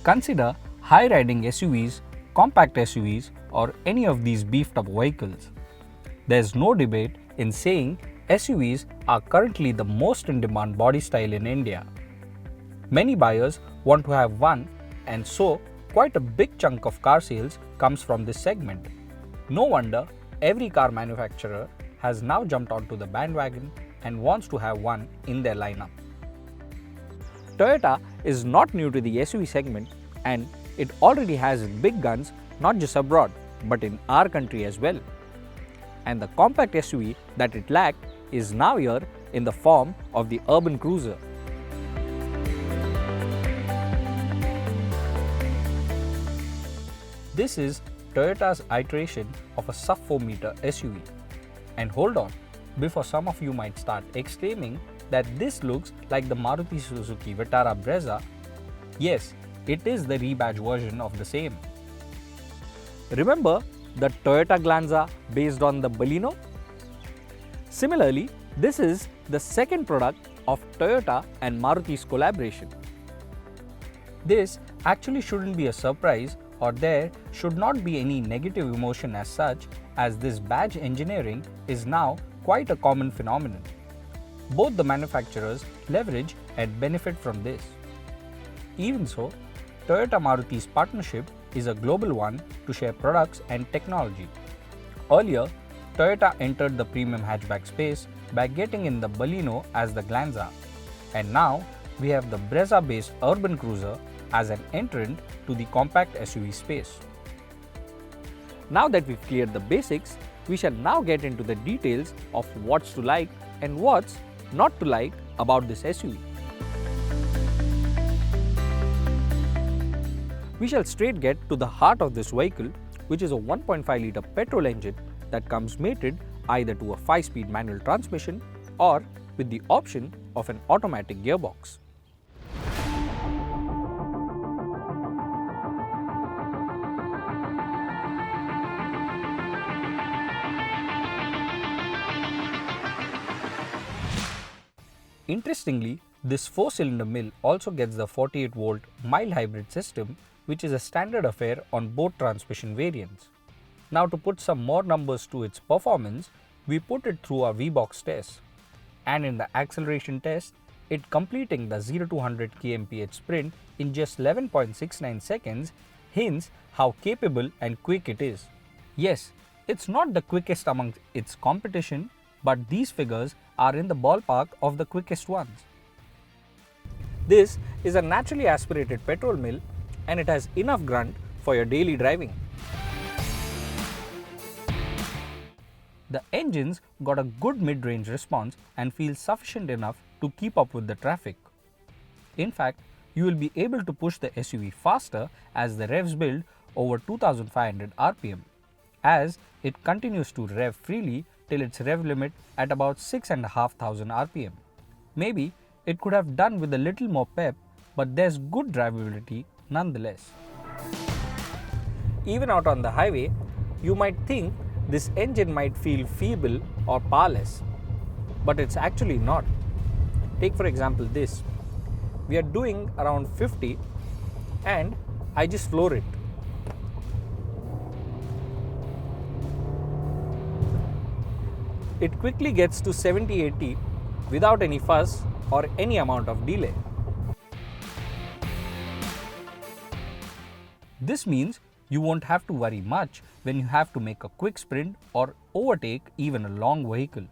Consider high-riding SUVs, compact SUVs, or any of these beefed-up vehicles. There's no debate in saying SUVs are currently the most in-demand body style in India. Many buyers want to have one, and so quite a big chunk of car sales comes from this segment. No wonder every car manufacturer has now jumped onto the bandwagon and wants to have one in their lineup. Toyota is not new to the SUV segment, and it already has big guns not just abroad but in our country as well. And the compact SUV that it lacked is now here in the form of the urban cruiser. This is Toyota's iteration of a sub-4 meter SUV. And hold on, before some of you might start exclaiming that this looks like the Maruti Suzuki Vitara Brezza, yes, it is the rebadge version of the same. Remember the Toyota Glanza based on the Baleno? Similarly, this is the second product of Toyota and Maruti's collaboration. This actually shouldn't be a surprise, or there should not be any negative emotion as such, as this badge engineering is now quite a common phenomenon. Both the manufacturers leverage and benefit from this. Even so, Toyota Maruti's partnership is a global one to share products and technology. Earlier, Toyota entered the premium hatchback space by getting in the Baleno as the Glanza, and now we have the Brezza-based urban cruiser as an entrant to the compact SUV space. Now that we've cleared the basics, we shall now get into the details of what's to like and what's not to like about this SUV. We shall straight get to the heart of this vehicle, which is a 1.5 litre petrol engine that comes mated either to a 5-speed manual transmission or with the option of an automatic gearbox. Interestingly, this 4-cylinder mill also gets the 48-volt mild hybrid system, which is a standard affair on both transmission variants. Now, to put some more numbers to its performance, we put it through our V-Box test, and in the acceleration test, it completing the 0 to 100 kmph sprint in just 11.69 seconds hints how capable and quick it is. Yes, it's not the quickest among its competition, but these figures are in the ballpark of the quickest ones. This is a naturally aspirated petrol mill, and it has enough grunt for your daily driving. The engines got a good mid-range response and feel sufficient enough to keep up with the traffic. In fact, you will be able to push the SUV faster as the revs build over 2500 RPM, as it continues to rev freely till its rev limit at about 6500 RPM. Maybe it could have done with a little more pep, but there's good drivability nonetheless. Even out on the highway, you might think this engine might feel feeble or powerless, but it's actually not. Take for example this. We are doing around 50 and I just floor it. It quickly gets to 70-80 without any fuss or any amount of delay. This means you won't have to worry much when you have to make a quick sprint or overtake even a long vehicle.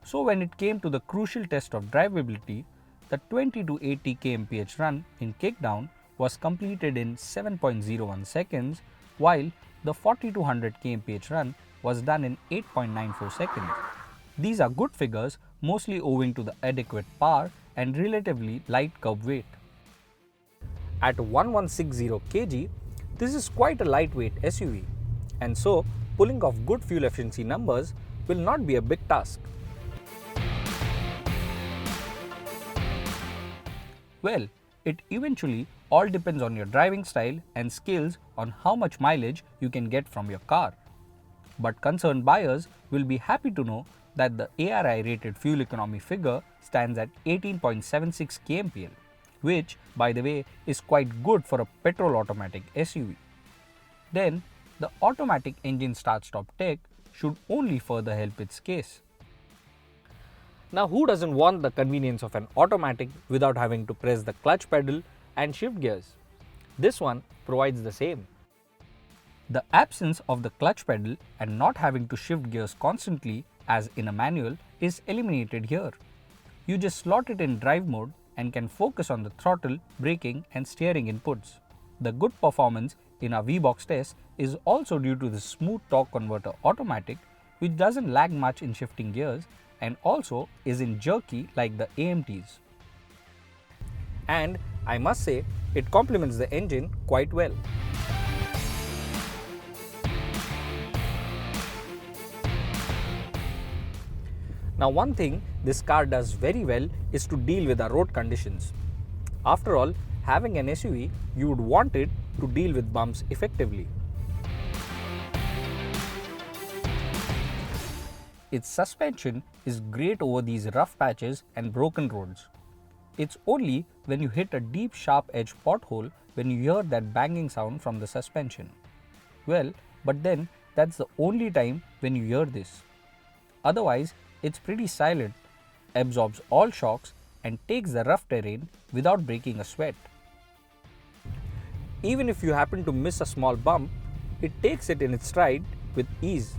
So when it came to the crucial test of drivability, the 20 to 80 kmph run in kickdown was completed in 7.01 seconds, while the 40 to 100 kmph run was done in 8.94 seconds. These are good figures, mostly owing to the adequate power and relatively light curb weight. At 1160 kg, this is quite a lightweight SUV, and so pulling off good fuel efficiency numbers will not be a big task. Well, it eventually all depends on your driving style and skills on how much mileage you can get from your car. But concerned buyers will be happy to know that the ARI rated fuel economy figure stands at 18.76 kmpl, which, by the way, is quite good for a petrol automatic SUV. Then, the automatic engine start-stop tech should only further help its case. Now, who doesn't want the convenience of an automatic without having to press the clutch pedal and shift gears? This one provides the same. The absence of the clutch pedal and not having to shift gears constantly as in a manual is eliminated here. You just slot it in drive mode and can focus on the throttle, braking and steering inputs. The good performance in our V-Box test is also due to the smooth torque converter automatic, which doesn't lag much in shifting gears and also isn't jerky like the AMTs. And I must say, it complements the engine quite well. Now, one thing this car does very well is to deal with our road conditions. After all, having an SUV, you would want it to deal with bumps effectively. Its suspension is great over these rough patches and broken roads. It's only when you hit a deep sharp-edged pothole when you hear that banging sound from the suspension. Well, but then that's the only time when you hear this. Otherwise, it's pretty silent, absorbs all shocks and takes the rough terrain without breaking a sweat. Even if you happen to miss a small bump, it takes it in its stride with ease.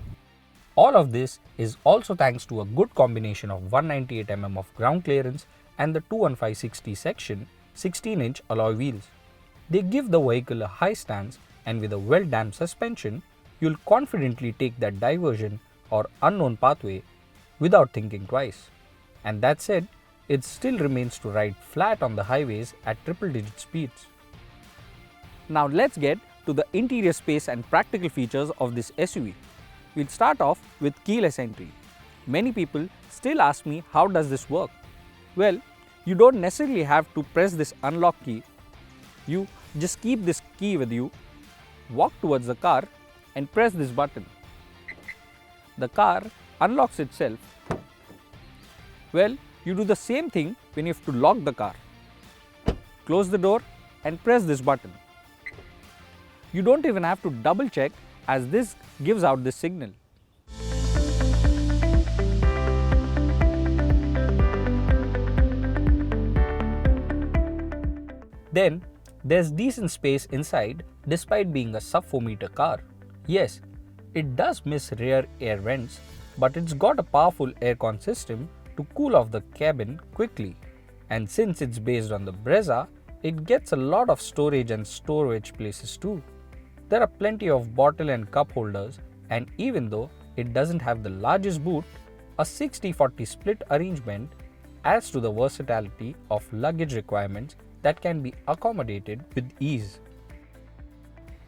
All of this is also thanks to a good combination of 198 mm of ground clearance and the 215/60 section 16-inch alloy wheels. They give the vehicle a high stance, and with a well-damped suspension, you'll confidently take that diversion or unknown pathway without thinking twice. And that said, it still remains to ride flat on the highways at triple-digit speeds. Now let's get to the interior space and practical features of this SUV. We'll start off with keyless entry. Many people still ask me, how does this work? Well, you don't necessarily have to press this unlock key. You just keep this key with you, walk towards the car and press this button. The car unlocks itself. Well, you do the same thing when you have to lock the car. Close the door and press this button. You don't even have to double check, as this gives out this signal. Then there's decent space inside despite being a sub 4 meter car. Yes, it does miss rear air vents, but it's got a powerful aircon system to cool off the cabin quickly. And since it's based on the Brezza, it gets a lot of storage and storage places too. There are plenty of bottle and cup holders, and even though it doesn't have the largest boot, a 60-40 split arrangement adds to the versatility of luggage requirements that can be accommodated with ease.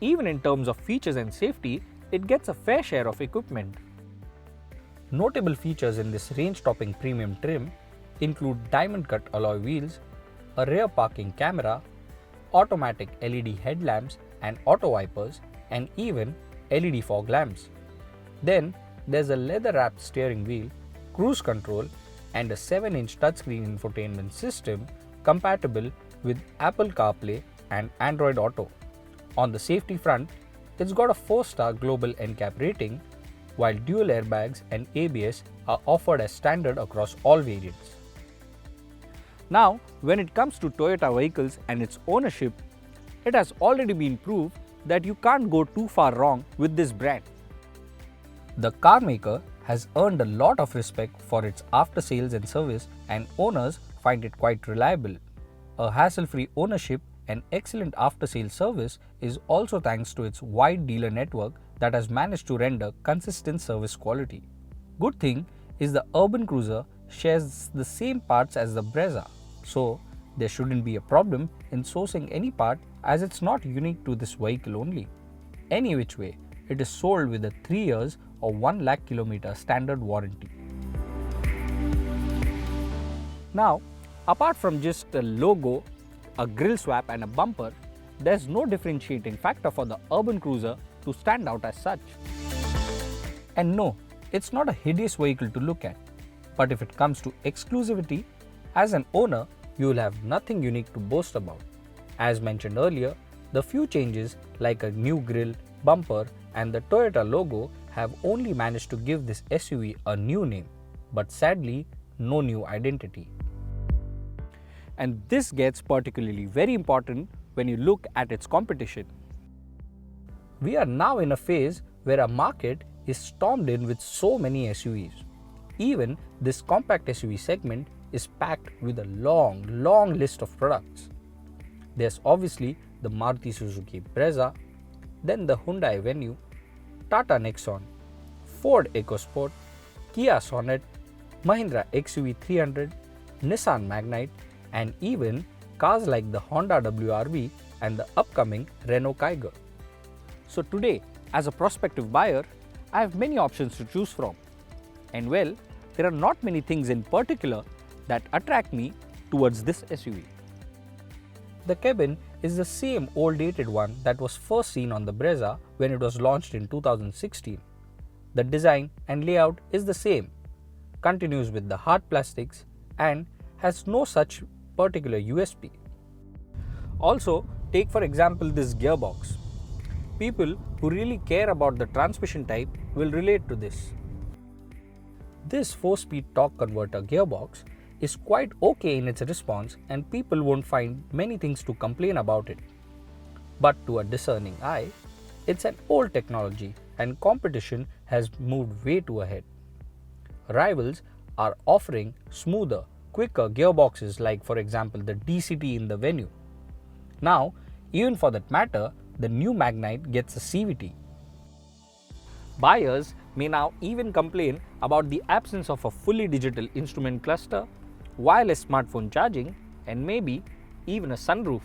Even in terms of features and safety, it gets a fair share of equipment. Notable features in this range-topping premium trim include diamond-cut alloy wheels, a rear parking camera, automatic LED headlamps and auto wipers, and even LED fog lamps. Then there's a leather-wrapped steering wheel, cruise control, and a 7-inch touchscreen infotainment system compatible with Apple CarPlay and Android Auto. On the safety front, it's got a 4-star global NCAP rating, while dual airbags and ABS are offered as standard across all variants. Now, when it comes to Toyota vehicles and its ownership, it has already been proved that you can't go too far wrong with this brand. The car maker has earned a lot of respect for its after sales and service, and owners find it quite reliable. A hassle-free ownership and excellent after sales service is also thanks to its wide dealer network that has managed to render consistent service quality. Good thing is the urban cruiser shares the same parts as the Brezza, so there shouldn't be a problem in sourcing any part, as it's not unique to this vehicle only. Any which way, it is sold with a 3 years or 1 lakh kilometer standard warranty. Now, apart from just a logo, a grille swap and a bumper, there's no differentiating factor for the urban cruiser to stand out as such. And no, it's not a hideous vehicle to look at, but if it comes to exclusivity, as an owner, you will have nothing unique to boast about. As mentioned earlier, the few changes like a new grille, bumper and the Toyota logo have only managed to give this SUV a new name, but sadly no new identity. And this gets particularly very important when you look at its competition. We are now in a phase where our market is stormed in with so many SUVs. Even this compact SUV segment is packed with a long list of products. There's obviously the Maruti Suzuki Brezza, then the Hyundai Venue, Tata Nexon, Ford EcoSport, Kia Sonet, Mahindra XUV 300, Nissan Magnite, and even cars like the Honda WRV and the upcoming Renault Kiger. So today, as a prospective buyer, I have many options to choose from. And well, there are not many things in particular that attract me towards this SUV. The cabin is the same old dated one that was first seen on the Brezza when it was launched in 2016. The design and layout is the same, continues with the hard plastics and has no such particular USP. Also, take for example this gearbox. People who really care about the transmission type will relate to this. This 4-speed torque converter gearbox is quite okay in its response and people won't find many things to complain about it. But to a discerning eye, it's an old technology and competition has moved way too ahead. Rivals are offering smoother, quicker gearboxes like for example the DCT in the Venue. Now, even for that matter, the new Magnite gets a CVT. Buyers may now even complain about the absence of a fully digital instrument cluster, wireless smartphone charging, and maybe even a sunroof.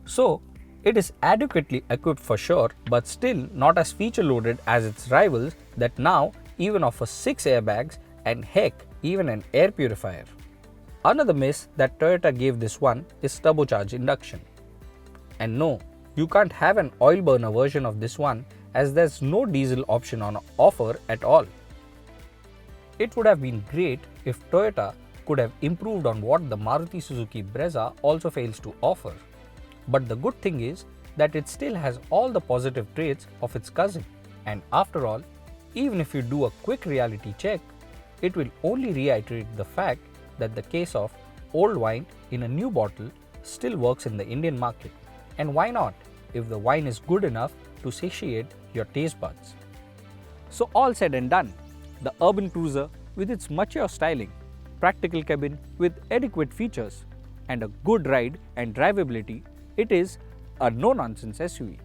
So, it is adequately equipped for sure, but still not as feature loaded as its rivals that now even offer 6 airbags and heck, even an air purifier. Another miss that Toyota gave this one is turbocharged induction. And no, you can't have an oil burner version of this one as there's no diesel option on offer at all. It would have been great if Toyota could have improved on what the Maruti Suzuki Brezza also fails to offer. But the good thing is that it still has all the positive traits of its cousin. And after all, even if you do a quick reality check, it will only reiterate the fact that the case of old wine in a new bottle still works in the Indian market. And why not, if the wine is good enough to satiate your taste buds? So all said and done, the urban cruiser with its mature styling, practical cabin with adequate features, and a good ride and drivability, it is a no-nonsense SUV.